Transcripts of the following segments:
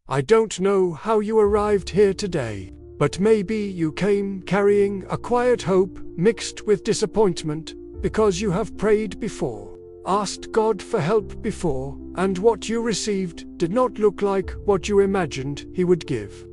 I don't know how you arrived here today, but maybe you came carrying a quiet hope mixed with disappointment because you have prayed before, asked God for help before, and what you received did not look like what you imagined He would give.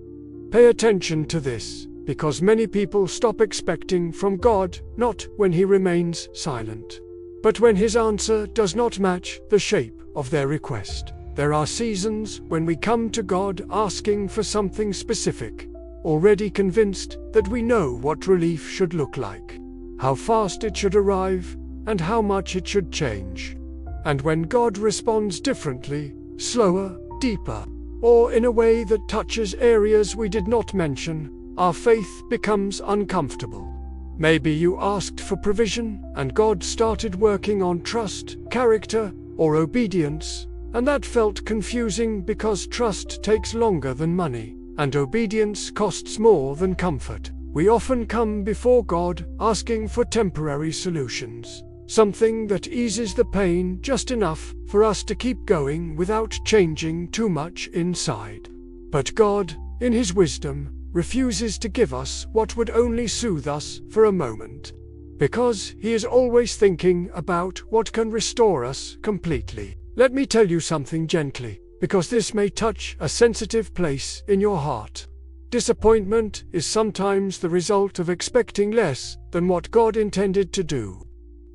Pay attention to this, because many people stop expecting from God not when He remains silent, but when His answer does not match the shape of their request. There are seasons when we come to God asking for something specific, already convinced that we know what relief should look like, how fast it should arrive, and how much it should change. And when God responds differently, slower, deeper, or in a way that touches areas we did not mention, our faith becomes uncomfortable. Maybe you asked for provision, and God started working on trust, character, or obedience, and that felt confusing because trust takes longer than money, and obedience costs more than comfort. We often come before God asking for temporary solutions, something that eases the pain just enough for us to keep going without changing too much inside. But God, in His wisdom, refuses to give us what would only soothe us for a moment, because He is always thinking about what can restore us completely. Let me tell you something gently, because this may touch a sensitive place in your heart. Disappointment is sometimes the result of expecting less than what God intended to do.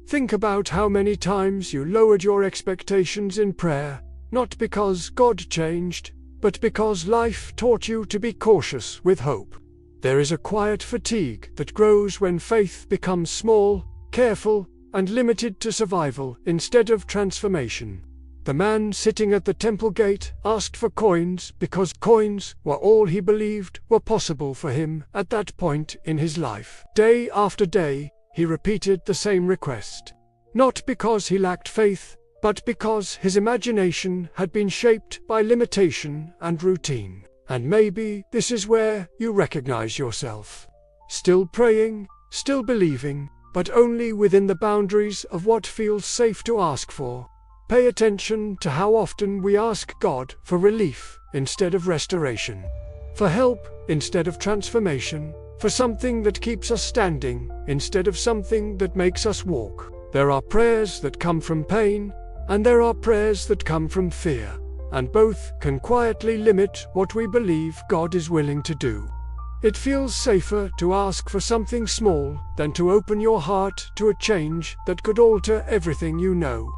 Think about how many times you lowered your expectations in prayer, not because God changed, but because life taught you to be cautious with hope. There is a quiet fatigue that grows when faith becomes small, careful, and limited to survival instead of transformation. The man sitting at the temple gate asked for coins because coins were all he believed were possible for him at that point in his life. Day after day, he repeated the same request. Not because he lacked faith, but because his imagination had been shaped by limitation and routine. And maybe this is where you recognize yourself. Still praying, still believing, but only within the boundaries of what feels safe to ask for. Pay attention to how often we ask God for relief instead of restoration, for help instead of transformation, for something that keeps us standing instead of something that makes us walk. There are prayers that come from pain, and there are prayers that come from fear, and both can quietly limit what we believe God is willing to do. It feels safer to ask for something small than to open your heart to a change that could alter everything you know.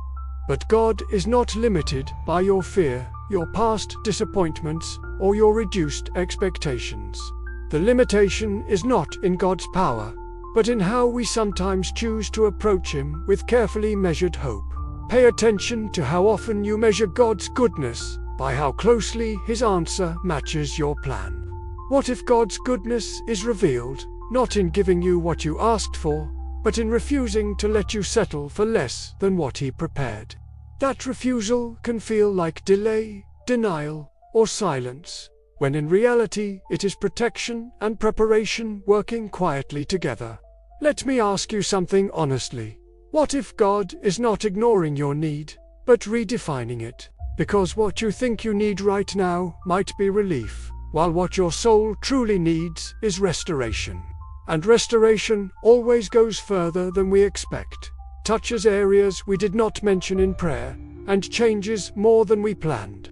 But God is not limited by your fear, your past disappointments, or your reduced expectations. The limitation is not in God's power, but in how we sometimes choose to approach Him with carefully measured hope. Pay attention to how often you measure God's goodness by how closely His answer matches your plan. What if God's goodness is revealed, not in giving you what you asked for, but in refusing to let you settle for less than what He prepared? That refusal can feel like delay, denial, or silence, when in reality it is protection and preparation working quietly together. Let me ask you something honestly. What if God is not ignoring your need, but redefining it? Because what you think you need right now might be relief, while what your soul truly needs is restoration. And restoration always goes further than we expect, touches areas we did not mention in prayer, and changes more than we planned.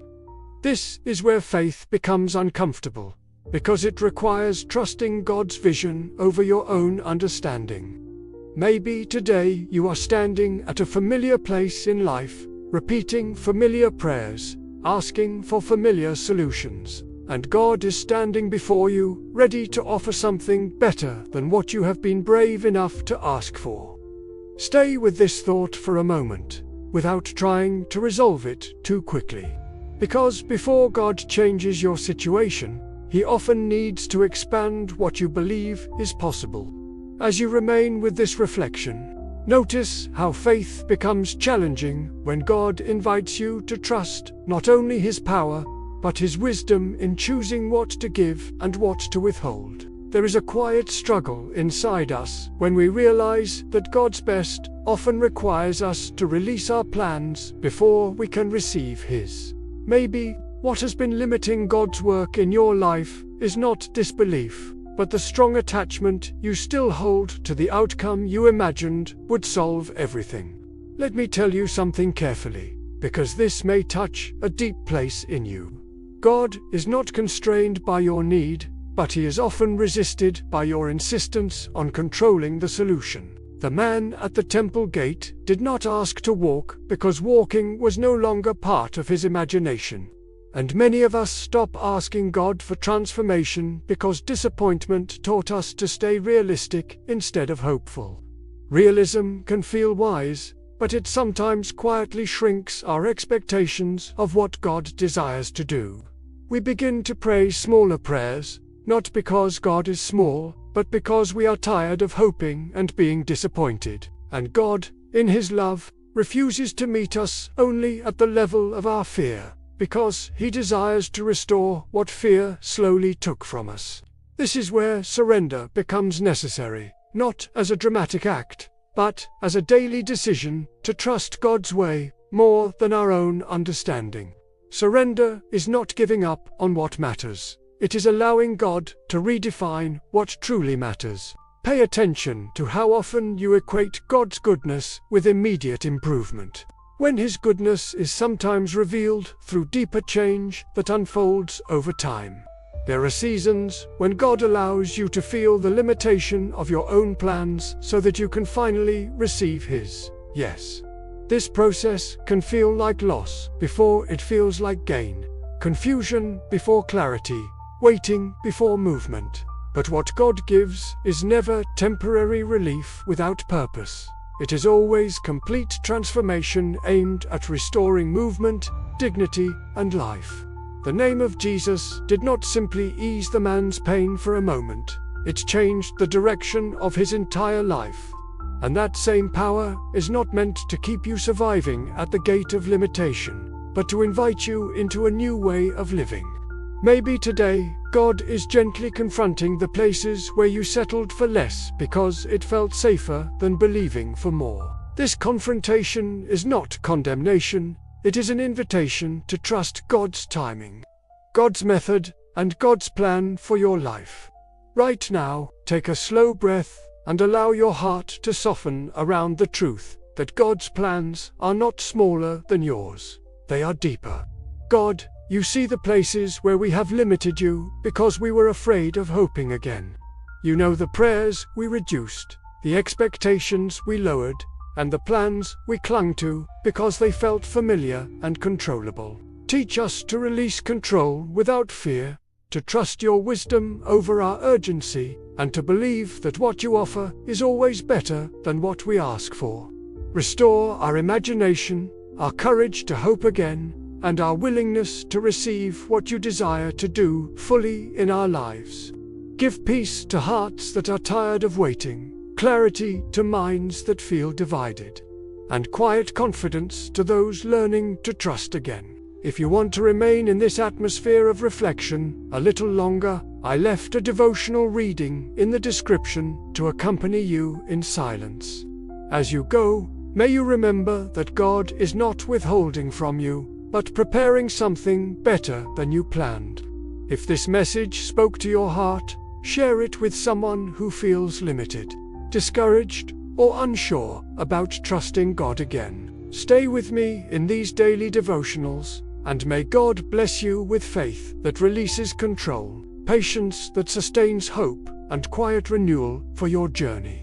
This is where faith becomes uncomfortable, because it requires trusting God's vision over your own understanding. Maybe today you are standing at a familiar place in life, repeating familiar prayers, asking for familiar solutions, and God is standing before you, ready to offer something better than what you have been brave enough to ask for. Stay with this thought for a moment, without trying to resolve it too quickly. Because before God changes your situation, He often needs to expand what you believe is possible. As you remain with this reflection, notice how faith becomes challenging when God invites you to trust not only His power, but His wisdom in choosing what to give and what to withhold. There is a quiet struggle inside us when we realize that God's best often requires us to release our plans before we can receive His. Maybe What has been limiting God's work in your life is not disbelief, but the strong attachment you still hold to the outcome you imagined would solve everything. Let me tell you something carefully, because this may touch a deep place in you. God is not constrained by your need, but He is often resisted by your insistence on controlling the solution. The man at the temple gate did not ask to walk because walking was no longer part of his imagination. And many of us stop asking God for transformation because disappointment taught us to stay realistic instead of hopeful. Realism can feel wise, but it sometimes quietly shrinks our expectations of what God desires to do. We begin to pray smaller prayers, not because God is small, but because we are tired of hoping and being disappointed. And God, in His love, refuses to meet us only at the level of our fear, because He desires to restore what fear slowly took from us. This is where surrender becomes necessary, not as a dramatic act, but as a daily decision to trust God's way more than our own understanding. Surrender is not giving up on what matters. It is allowing God to redefine what truly matters. Pay attention to how often you equate God's goodness with immediate improvement, when His goodness is sometimes revealed through deeper change that unfolds over time. There are seasons when God allows you to feel the limitation of your own plans so that you can finally receive His yes. This process can feel like loss before it feels like gain, confusion before clarity, waiting before movement. But what God gives is never temporary relief without purpose. It is always complete transformation aimed at restoring movement, dignity, and life. The name of Jesus did not simply ease the man's pain for a moment. It changed the direction of his entire life. And that same power is not meant to keep you surviving at the gate of limitation, but to invite you into a new way of living. Maybe today, God is gently confronting the places where you settled for less because it felt safer than believing for more. This confrontation is not condemnation, it is an invitation to trust God's timing, God's method, and God's plan for your life. Right now, take a slow breath and allow your heart to soften around the truth that God's plans are not smaller than yours, they are deeper. God, you see the places where we have limited you because we were afraid of hoping again. You know the prayers we reduced, the expectations we lowered, and the plans we clung to because they felt familiar and controllable. Teach us to release control without fear, to trust your wisdom over our urgency, and to believe that what you offer is always better than what we ask for. Restore our imagination, our courage to hope again, and our willingness to receive what you desire to do fully in our lives. Give peace to hearts that are tired of waiting, clarity to minds that feel divided, and quiet confidence to those learning to trust again. If you want to remain in this atmosphere of reflection a little longer, I left a devotional reading in the description to accompany you in silence. As you go, may you remember that God is not withholding from you, but preparing something better than you planned. If this message spoke to your heart, share it with someone who feels limited, discouraged, or unsure about trusting God again. Stay with me in these daily devotionals, and may God bless you with faith that releases control, patience that sustains hope, and quiet renewal for your journey.